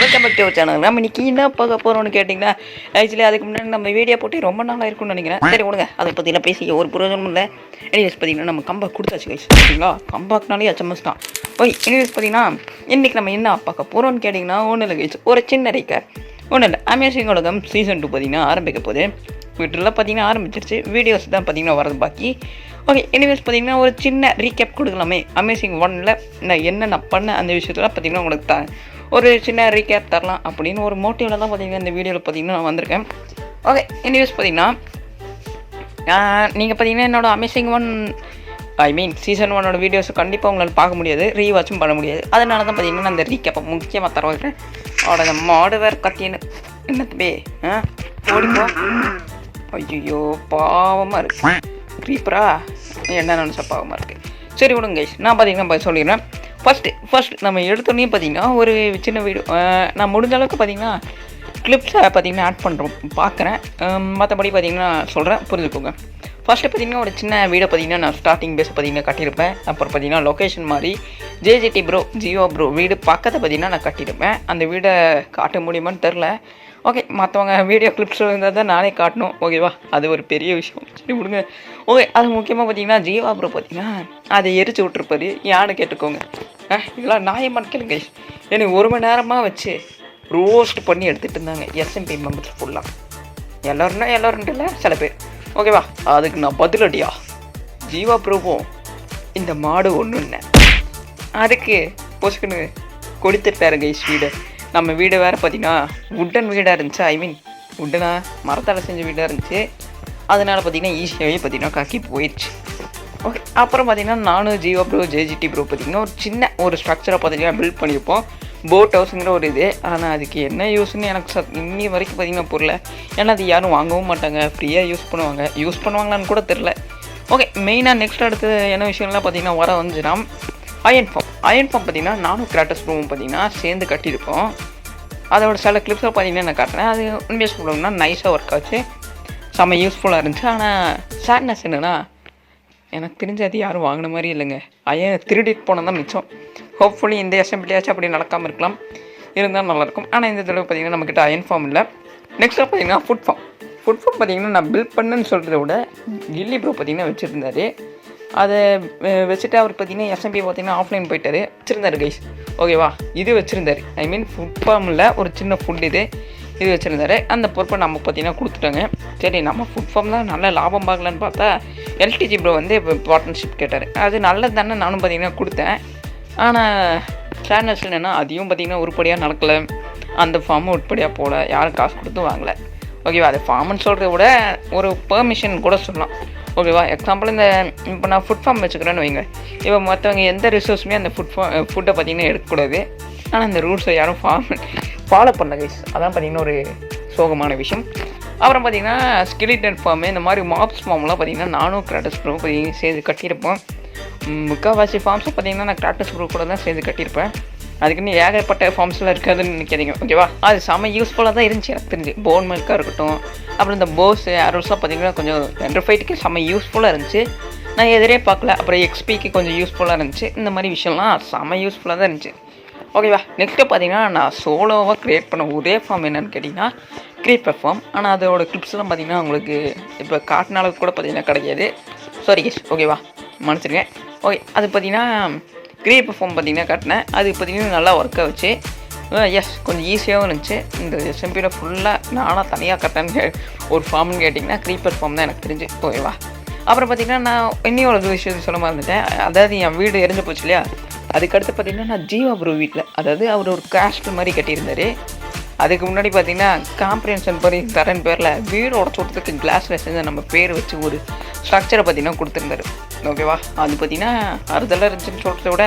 Welcome back to our channel. நம்ம இன்னைக்கு என்ன பார்க்க போகிறோம்னு கேட்டிங்கன்னா, ஆக்சுவலி அதுக்கு முன்னாடி நம்ம வீடியோ போட்டு ரொம்ப நாளாக இருக்கும்னு நினைக்கிறேன். சரி விடுங்க, அதை பற்றிலாம் பேசி ஒரு பிரயோஜனமும் இல்லை. எனிவேஸ் பார்த்தீங்கன்னா நம்ம கம்பேக் கொடுத்தாச்சு கைஸ், ஓகேங்களா? கம்பேக்னாலே HMS தான். ஓகே, எனிவேஸ் பார்த்தீங்கன்னா இன்றைக்கி நம்ம என்ன பார்க்க போகிறோம்னு கேட்டிங்கன்னா ஒன்றும் இல்லை கைஸ், ஒரு சின்ன ரீக்கர். ஒன்றும் இல்லை, அமேசிங் உலகம் சீசன் 2 பார்த்தீங்கன்னா ஆரம்பிக்க போகுது. ட்விட்டரில் பார்த்தீங்கன்னா ஆரம்பிச்சிருச்சு, வீடியோஸ் தான் பார்த்தீங்கன்னா வரது பாக்கி. ஓகே, எனிவேஸ் பார்த்தீங்கன்னா ஒரு சின்ன ரீகேப் கொடுக்கலாமே. அமேசிங் 1ல் நான் என்னென்ன பண்ண அந்த விஷயத்தில் பார்த்தீங்கன்னா உங்களுக்கு ஒரு சின்ன ரீகேப் தரலாம் அப்படின்னு ஒரு மோட்டிவில் தான் பார்த்தீங்கன்னா இந்த வீடியோவில் பார்த்தீங்கன்னா நான் வந்திருக்கேன். ஓகே, எனிவேஸ் பார்த்தீங்கன்னா நீங்கள் பார்த்தீங்கன்னா என்னோடய அமேசிங் 1 சீசன் 1 வீடியோஸ் கண்டிப்பாக உங்களால் பார்க்க முடியாது, ரீவாச்சும் பண்ண முடியாது. அதனால தான் பார்த்தீங்கன்னா நான் இந்த ரீகேப்பை முக்கியமாக தர வைக்கிறேன். அவட மாடு வேறு கத்தின்னு என்னத்துமே ஓடிப்போ. ஐயோ பாவமாக இருக்கு, க்ரீப்பரா என்ன நினச்சா பாவமாக இருக்குது. சரி விடுங்க கைஸ், நான் பார்த்தீங்கன்னா சொல்லிடுறேன். ஃபஸ்ட்டு நம்ம எடுத்தோன்னே பார்த்தீங்கன்னா ஒரு சின்ன வீடியோ நான் முடிஞ்ச அளவுக்கு பார்த்தீங்கன்னா கிளிப்ஸை பார்த்தீங்கன்னா ஆட் பண்ணுறோம் பார்க்குறேன். மற்றபடி பார்த்தீங்கன்னா சொல்கிறேன், புரிஞ்சுக்கோங்க. ஃபஸ்ட்டு பார்த்தீங்கன்னா ஒரு சின்ன வீடியோ பார்த்தீங்கன்னா நான் ஸ்டார்டிங் பேஸ் பார்த்தீங்கன்னா கட்டியிருப்பேன். அப்புறம் பார்த்தீங்கன்னா லொக்கேஷன் மாதிரி JGT ப்ரோ ஜியோ ப்ரோ வீடு பக்கத்தை பார்த்தீங்கன்னா நான் கட்டியிருப்பேன். அந்த வீடை காட்ட முடியுமான்னு தெரில. ஓகே, மற்றவங்க வீடியோ கிளிப்ஸ் இருந்தால் தான் நானே காட்டணும், ஓகேவா? அது ஒரு பெரிய விஷயம். சரி விடுங்க. ஓகே, அது முக்கியமாக பார்த்தீங்கன்னா ஜீவா ப்ரோ பார்த்தீங்கன்னா அதை எரிச்சு விட்ருப்பாரு. யான்னு கேட்டுக்கோங்க. இதெல்லாம் நியாயமான கேளுங்க. எனக்கு 1 மணி நேரமாக வச்சு ரோஸ்ட் பண்ணி எடுத்துகிட்டு இருந்தாங்க SMP மெம்பர்ஸ் ஃபுல்லாக. எல்லோரும் இல்லை, சில பேர், ஓகேவா? அதுக்கு நான் பதிலடியா ஜீவா ப்ரோவும் இந்த மாடு ஒன்றுன்னு அதுக்கு பொசுக்குன்னு கொடுத்துட்டாரு கைஸ் வீடு. நம்ம வீடு வேறு பார்த்திங்கன்னா வுட்டன் வீடாக இருந்துச்சு. வுட்டனா மரத்தால் செஞ்ச வீடாக இருந்துச்சு. அதனால் பார்த்திங்கன்னா ஈஸியாகவே பார்த்திங்கன்னா கக்கி போயிடுச்சு. ஓகே, அப்புறம் பார்த்திங்கன்னா நானும் ஜியோ ப்ரோ JGT ப்ரோ பார்த்திங்கன்னா ஒரு சின்ன ஒரு ஸ்ட்ரக்சரை பார்த்திங்கன்னா பில்ட் பண்ணியிருப்போம். போட் ஹவுஸுங்கிற ஒரு இது. ஆனால் அதுக்கு என்ன யூஸ்ன்னு எனக்கு இன்னி வரைக்கும் பார்த்திங்கன்னா புரியல. ஏன்னா அது யாரும் வாங்கவும் மாட்டாங்க, ஃப்ரீயாக யூஸ் பண்ணுவாங்களான்னு கூட தெரில. ஓகே, மெயினாக நெக்ஸ்ட் அடுத்து என்ன விஷயம்லாம் பார்த்திங்கன்னா வர வந்துச்சுன்னா அயன் ஃபார்ம் பார்த்திங்கன்னா நானும் கிராட்டஸ் ப்ரோவும் பார்த்திங்கன்னா சேர்ந்து கட்டியிருப்போம். அதோட சில கிளிப்ஸை பார்த்திங்கன்னா நான் காட்டுறேன். அது உண்மையாக சொல்லணும்னா நைஸாக ஒர்க் ஆச்சு, செம்ம யூஸ்ஃபுல்லாக இருந்துச்சு. ஆனால் சேட்னஸ் என்னென்னா எனக்கு தெரிஞ்சு அது யாரும் வாங்கின மாதிரி இல்லைங்க. அயன் திருடிட்டு போனால் தான் மிச்சம். ஹோப்ஃபுல்லி இந்த அசம்பிளியாச்சும் அப்படி நடக்காமல் இருக்கலாம், இருந்தாலும் நல்லாயிருக்கும். ஆனால் இந்த தடவை பார்த்திங்கன்னா நம்மக்கிட்ட அயன் ஃபார்ம் இல்லை. நெக்ஸ்ட்டாக பார்த்திங்கன்னா ஃபுட் ஃபார்ம் பார்த்திங்கன்னா நான் பில்ட் பண்ணுன்னு சொல்கிறத விட கில்லி ப்ரோ பார்த்திங்கன்னா வச்சுருந்தாரு. அதை வச்சுட்டு அவர் பார்த்திங்கன்னா SMP பார்த்திங்கன்னா ஆஃப்லைன் போயிட்டார். வச்சுருந்தாரு கைஸ், ஓகேவா? இது வச்சுருந்தாரு, ஃபுட் ஃபார்மில் ஒரு சின்ன ஃபுட் இது வச்சுருந்தாரு. அந்த பொறுப்பை நம்ம பார்த்திங்கன்னா கொடுத்துட்டாங்க. சரி, நம்ம ஃபுட் ஃபார்ம் தான் நல்ல லாபம் பார்க்கலான்னு பார்த்தா LTG ப்ரோ வந்து இப்போ பார்ட்னர்ஷிப் கேட்டார். அது நல்லது தானே, நானும் பார்த்திங்கன்னா கொடுத்தேன். ஆனால் சேனல்ஸ் என்னென்னா அதையும் பார்த்திங்கன்னா உருப்படியாக நடக்கலை. அந்த ஃபார்மும் உருப்படியாக போகல, யாரும் காசு கொடுத்து வாங்கலை, ஓகேவா? அது ஃபார்ம்னு சொல்கிறத விட ஒரு பெர்மிஷன் கூட சொல்லலாம், ஓகேவா? எக்ஸாம்பிள் இப்போ நான் ஃபுட் ஃபார்ம் வச்சுக்கிறேன்னு வைங்க. இப்போ மற்றவங்க எந்த ரிசோர்ஸுமே அந்த ஃபுட்டை பார்த்திங்கன்னா எடுக்கக்கூடாது. ஆனால் அந்த ரூல்ஸை யாரும் ஃபாலோ பண்ண கைஸ், அதான் பார்த்திங்கன்னா ஒரு சோகமான விஷயம். அப்புறம் பார்த்திங்கன்னா ஸ்கெலிட்டன் ஃபார்மு, இந்த மாதிரி மாப்ஸ் ஃபார்ம்லாம் பார்த்திங்கன்னா நானும் கிராட்டஸ் ப்ரோ பார்த்திங்கன்னா சேர்ந்து கட்டியிருப்போம். முக்கால்வாசி ஃபார்ம்ஸும் பார்த்திங்கன்னா நான் கிராட்டஸ் ப்ரோ கூட தான் சேர்ந்து கட்டியிருப்பேன். அதுக்குன்னு ஏகப்பட்ட ஃபார்ம்ஸ்லாம் இருக்காதுன்னு நினைக்காதீங்க, ஓகேவா? அது செம்ம யூஸ்ஃபுல்லாக தான் இருந்துச்சு எனக்கு தெரிஞ்சு. போன் மில்காக இருக்கட்டும், அப்புறம் இந்த போஸ் ஆரோஸ்லாம் பார்த்திங்கன்னா கொஞ்சம் என்டர்ஃபைட்டுக்கு செம்ம யூஸ்ஃபுல்லாக இருந்துச்சு. நான் எதிரே பார்க்கல. அப்புறம் XPக்கு கொஞ்சம் யூஸ்ஃபுல்லாக இருந்துச்சு. இந்த மாதிரி விஷயம்லாம் செம்ம யூஸ்ஃபுல்லாக தான் இருந்துச்சு, ஓகேவா? நெக்ஸ்ட்டு பார்த்திங்கன்னா நான் சோலோவாக க்ரியேட் பண்ண ஒரே ஃபார்ம் என்னென்னு கேட்டிங்கன்னா க்ரீப்பர் ஃபார்ம். ஆனால் அதோட கிளிப்ஸ்லாம் பார்த்திங்கன்னா உங்களுக்கு இப்போ காட்டின அளவுக்கு கூட பார்த்திங்கன்னா கிடைக்காது. சாரி கேஸ், ஓகேவா? மன்னிச்சிருக்கேன். ஓகே, அது பார்த்திங்கன்னா க்ரீப்பர் ஃபார்ம் பார்த்திங்கன்னா காட்டினேன். அது பார்த்திங்கன்னா நல்லா ஒர்க் ஆச்சு. எஸ், கொஞ்சம் ஈஸியாகவும் இருந்துச்சு. இந்த SMPயில் ஃபுல்லாக நானாக தனியாக கட்டேன்னு ஒரு ஃபார்ம்னு கேட்டிங்கன்னா க்ரீப்பர் ஃபார்ம் தான் எனக்கு தெரிஞ்சு, ஓகேவா? அப்புறம் பார்த்திங்கன்னா நான் இன்னும் ஒரு விஷயத்தை சொல்ல மறந்துட்டேன். அதாவது என் வீடு எரிஞ்சு போச்சு இல்லையா, அதுக்கடுத்து பார்த்திங்கன்னா நான் ஜீவா ப்ரோ வீட்டில், அதாவது அவர் ஒரு கேஸ்ட் மாதிரி கட்டியிருந்தார். அதுக்கு முன்னாடி பார்த்திங்கன்னா காம்ப்ரிஹென்ஷன் படி தரேன் பேரில் வீடு உடச்சு விட்றதுக்கு கிளாஸில் செஞ்ச நம்ம பேர் வச்சு ஒரு ஸ்ட்ரக்சரை பார்த்திங்கன்னா கொடுத்துருந்தாரு, ஓகேவா? அது பார்த்திங்கன்னா அறுதெல்லாம் இருந்துச்சுன்னு சொல்கிறத விட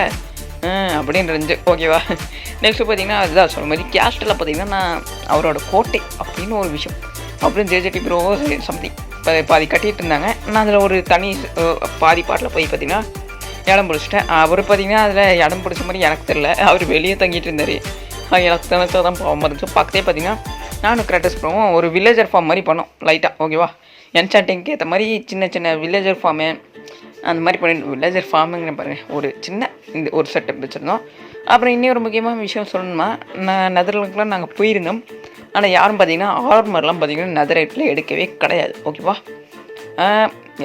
அப்படின்னு இருந்துச்சு, ஓகேவா? நெக்ஸ்ட்டு பார்த்திங்கன்னா அதுதான் சொல்ல மாதிரி கேஸ்ட்டில் பார்த்திங்கன்னா நான் அவரோட கோட்டை அப்படின்னு ஒரு விஷயம், அப்புறம் JGT ப்ரோ சம்திங் பாதி கட்டிகிட்டு இருந்தாங்க. நான் அதில் ஒரு தனி பாதி பாட்டில் போய் பார்த்திங்கன்னா இடம் பிடிச்சிட்டேன். அவர் பார்த்திங்கன்னா அதில் இடம் பிடிச்ச மாதிரி எனக்கு தெரில, அவர் வெளியே தங்கிட்டு இருந்தார். எனக்கு தான் பாவமாக இருந்துச்சு. பக்கத்தே பார்த்திங்கன்னா நானும் கிராட்டஸ் ப்ரோவும் ஒரு வில்லேஜர் ஃபார்ம் மாதிரி பண்ணோம் லைட்டாக, ஓகேவா? என்சாண்டிங்க்கு ஏற்ற மாதிரி சின்ன வில்லேஜர் ஃபார்மு அந்த மாதிரி பண்ணி வில்லேஜர் ஃபார்முங்கிற பாருங்கள் ஒரு சின்ன இந்த ஒரு செட்டப் வச்சுருந்தோம். அப்புறம் இன்னொரு முக்கியமான விஷயம் சொல்லணுமா, நெதர்லாண்ட்க்குலாம் நாங்கள் போயிருந்தோம். ஆனால் யாரும் பார்த்தீங்கன்னா ஆர்மர்லாம் பார்த்தீங்கன்னா நெதரைட்டில் எடுக்கவே கிடையாது. ஓகேவா.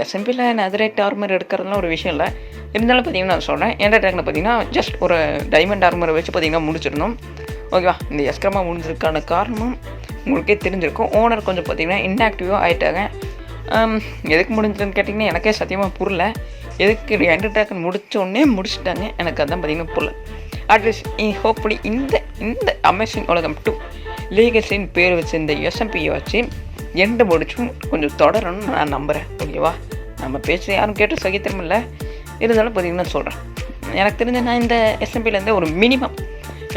எஸ்எம்பியில் நெதரைட் ஆர்மர் எடுக்கிறதுலாம் ஒரு விஷயம் இல்லை. இருந்தாலும் பார்த்தீங்கன்னா நான் சொல்கிறேன், என்டர் ட்ராகனில் பார்த்தீங்கன்னா ஜஸ்ட் ஒரு டைமண்ட் ஆர்மரை வச்சு பார்த்தீங்கன்னா முடிச்சிடணும். ஓகேவா. இந்த எஸ்கிரமா முடிஞ்சதுக்கான காரணமும் உங்களுக்கே தெரிஞ்சிருக்கும். ஓனர் கொஞ்சம் பார்த்தீங்கன்னா இன்ஆக்டிவாக ஆகிட்டாங்க. எதுக்கு முடிஞ்சதுன்னு கேட்டிங்கன்னா எனக்கே சத்தியமாக புரியல. எதுக்கு என்டர் ட்ராகன் முடித்தோடனே முடிச்சுட்டாங்க, எனக்கு அதான் பார்த்தீங்கன்னா புரியல. அட்லீஸ்ட் ஹோப்ஃபுல்லி இந்த அமேசிங் உலகம் 2 லீகசின்னு பேர் வச்சு இந்த எஸ்எம்பியை வச்சு எண்டு முடிச்சும் கொஞ்சம் தொடரணும்னு நான் நம்புகிறேன். ஓகேவா. நம்ம பேச்சு யாரும் கேட்டு சகித்திரமில்லை. இருந்தாலும் பார்த்தீங்கன்னா சொல்கிறேன், எனக்கு தெரிஞ்ச நான் இந்த எஸ்எம்பிலேருந்து ஒரு மினிமம்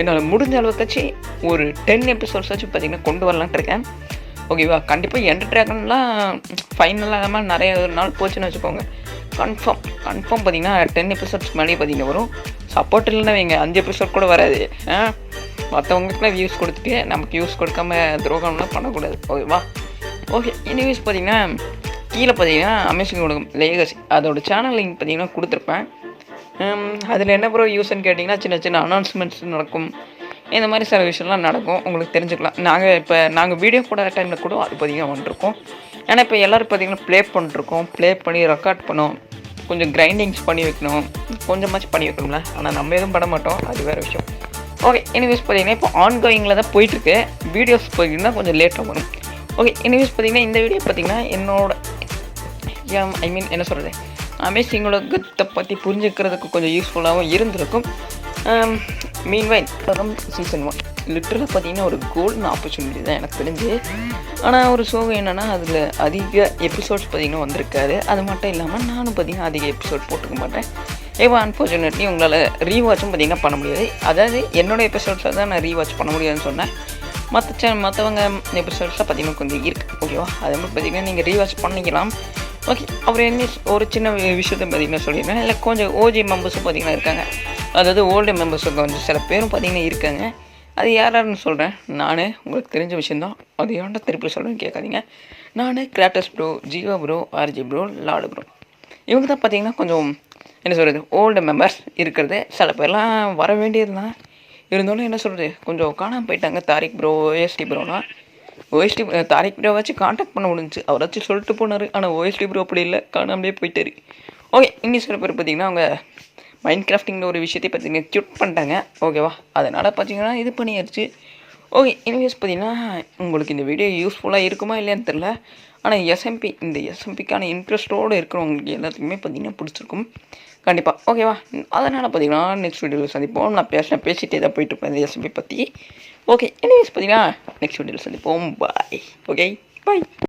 என்னால் முடிஞ்ச அளவுக்காச்சு ஒரு 10 எபிசோட்ஸ் வச்சு பார்த்தீங்கன்னா கொண்டு வரலான்ட்டு இருக்கேன். ஓகேவா. கண்டிப்பாக என்டர் ட்ராகன்லாம் ஃபைனலாக இல்லாமல் நிறைய நாள் போச்சுன்னு வச்சுக்கோங்க. கன்ஃபார்ம் பார்த்தீங்கன்னா 10 எபிசோட்ஸ்க்கு மேலேயே பார்த்தீங்கன்னா வரும். சப்போர்ட் இல்லைன்னா வைங்க 5 எபிசோட் கூட வராது. மற்றவங்களுக்குலாம் வியூஸ் கொடுத்துட்டு நமக்கு வியூஸ் கொடுக்காம துரோகம்லாம் பண்ணக்கூடாது. ஓகேவா. ஓகே. இனிவேஸ் பார்த்தீங்கன்னா கீழே பார்த்தீங்கன்னா அமேசிங் உலகம் லீகசி அதோட சேனல் லிங்க் பார்த்தீங்கன்னா கொடுத்துருப்பேன். அதில் என்ன ப்ரோ யூஸ்ன்னு கேட்டிங்கன்னா சின்ன சின்ன அனௌன்ஸ்மெண்ட்ஸ் நடக்கும், இந்த மாதிரி சில விஷயம்லாம் நடக்கும், உங்களுக்கு தெரிஞ்சுக்கலாம். நாங்கள் வீடியோ போடாத டைமில் கூட அது பார்த்தீங்கன்னா வந்துருக்கோம். ஏன்னா இப்போ எல்லோரும் பார்த்தீங்கன்னா ப்ளே பண்ணி ரெக்கார்ட் பண்ணோம், கொஞ்சம் கிரைண்டிங்ஸ் பண்ணி வைக்கணும், கொஞ்சமாச்சும் பண்ணி வைக்கணும்ல. ஆனால் நம்ம எதுவும் பண்ண மாட்டோம், அது வேறு விஷயம். ஓகே. எனிவேஸ் பார்த்தீங்கன்னா இப்போ ஆன்கோயிங்கில் தான் போயிட்டுருக்கு. வீடியோஸ் பார்த்தீங்கன்னா கொஞ்சம் லேட்டாக வரும். ஓகே. எனிவேஸ் பார்த்தீங்கன்னா இந்த வீடியோ பார்த்தீங்கன்னா என்னோட என்ன சொல்கிறது, அமேசிங் உலகத்தை பற்றி புரிஞ்சுக்கிறதுக்கு கொஞ்சம் யூஸ்ஃபுல்லாகவும் இருந்திருக்கும். மீன்வைல் சீசன் 1 லிட்டரில் பார்த்தீங்கன்னா ஒரு கோல்டன் ஆப்பர்ச்சுனிட்டி தான் எனக்கு தெரிஞ்சு. ஆனால் ஒரு சோகம் என்னென்னா அதில் அதிக எபிசோட்ஸ் பார்த்தீங்கன்னா வந்திருக்காது. அது மட்டும் இல்லாமல் நானும் பார்த்தீங்கன்னா அதிக எபிசோட் போட்டுக்க மாட்டேன். அன்ஃபார்ச்சுனேட்லி உங்களால் ரீவாட்சும் பார்த்தீங்கன்னா பண்ண முடியாது. அதாவது என்னோடய எபிசோட்ஸை தான் நான் ரீவாட்ச் பண்ண முடியாதுன்னு சொன்னேன். மற்றவங்க எபிசோட்ஸாக பார்த்தீங்கன்னா கொஞ்சம் இருக்குது. ஓகேவா. அதே மாதிரி பார்த்தீங்கன்னா நீங்கள் ரீவாட்ச் பண்ணிக்கலாம். ஓகே. அப்புறம் என்ன ஒரு சின்ன விஷயத்தை பார்த்தீங்கன்னா சொல்லியிருக்கேன். இல்லை கொஞ்சம் ஓஜி மெம்பர்ஸும் பார்த்தீங்கன்னா இருக்காங்க. அதாவது ஓல்டு மெம்பர்ஸுக்கு கொஞ்சம் சில பேரும் பார்த்தீங்கன்னா இருக்காங்க. அது யாருன்னு சொல்கிறேன். நான் உங்களுக்கு தெரிஞ்ச விஷயந்தான், அது ஏன்டா திருப்பி சொல்கிறேன்னு கேட்காதீங்க. நான் கிராட்டஸ் bro, Jeeva bro, RG bro, லாடு ப்ரோ, இவங்க தான் பார்த்தீங்கன்னா கொஞ்சம் என்ன சொல்கிறது ஓல்டு மெம்பர்ஸ் இருக்கிறது. சில பேர்லாம் வர வேண்டியது தான், இருந்தாலும் என்ன சொல்கிறது கொஞ்சம் காணாமல் போயிட்டாங்க. தாரிக் ப்ரோ, ஓஎஸ்டி ப்ரோலாம். தாரிக் ப்ரோ வச்சு காண்டாக்ட் பண்ண முடிஞ்சிச்சு, அவராச்சும் சொல்லிட்டு போனார். ஆனால் ஓஎஸ்டி ப்ரோ அப்படி இல்லை, காணாமலே போயிட்டார். ஓகே. இன்னும் சில பேர் பார்த்தீங்கன்னா அவங்க மைண்ட் கிராஃப்டிங்கிற ஒரு விஷயத்தை பார்த்தீங்கன்னா க்யூட் பண்ணிட்டாங்க. ஓகேவா. அதனால் பார்த்தீங்கன்னா இது பண்ணியாச்சு. ஓகே. இனிவேஸ் பார்த்தீங்கன்னா உங்களுக்கு இந்த வீடியோ யூஸ்ஃபுல்லாக இருக்குமா இல்லையான்னு தெரில. ஆனால் இந்த எஸ்எம்பிக்கான இன்ட்ரெஸ்ட்டோடு இருக்கிறவங்களுக்கு எல்லாத்துக்குமே பார்த்தீங்கன்னா பிடிச்சிருக்கும் கண்டிப்பாக. ஓகேவா. அதனால் பார்த்தீங்கன்னா நெக்ஸ்ட் வீடியோவில் சந்திப்போம். நான் பேசிகிட்டே தான் போயிட்டுருப்பேன் இந்த எஸ்எம்பி பற்றி. ஓகே. இனிவேஸ் பார்த்தீங்கன்னா நெக்ஸ்ட் வீடியோவில் சந்திப்போம். பாய். ஓகே. பாய்.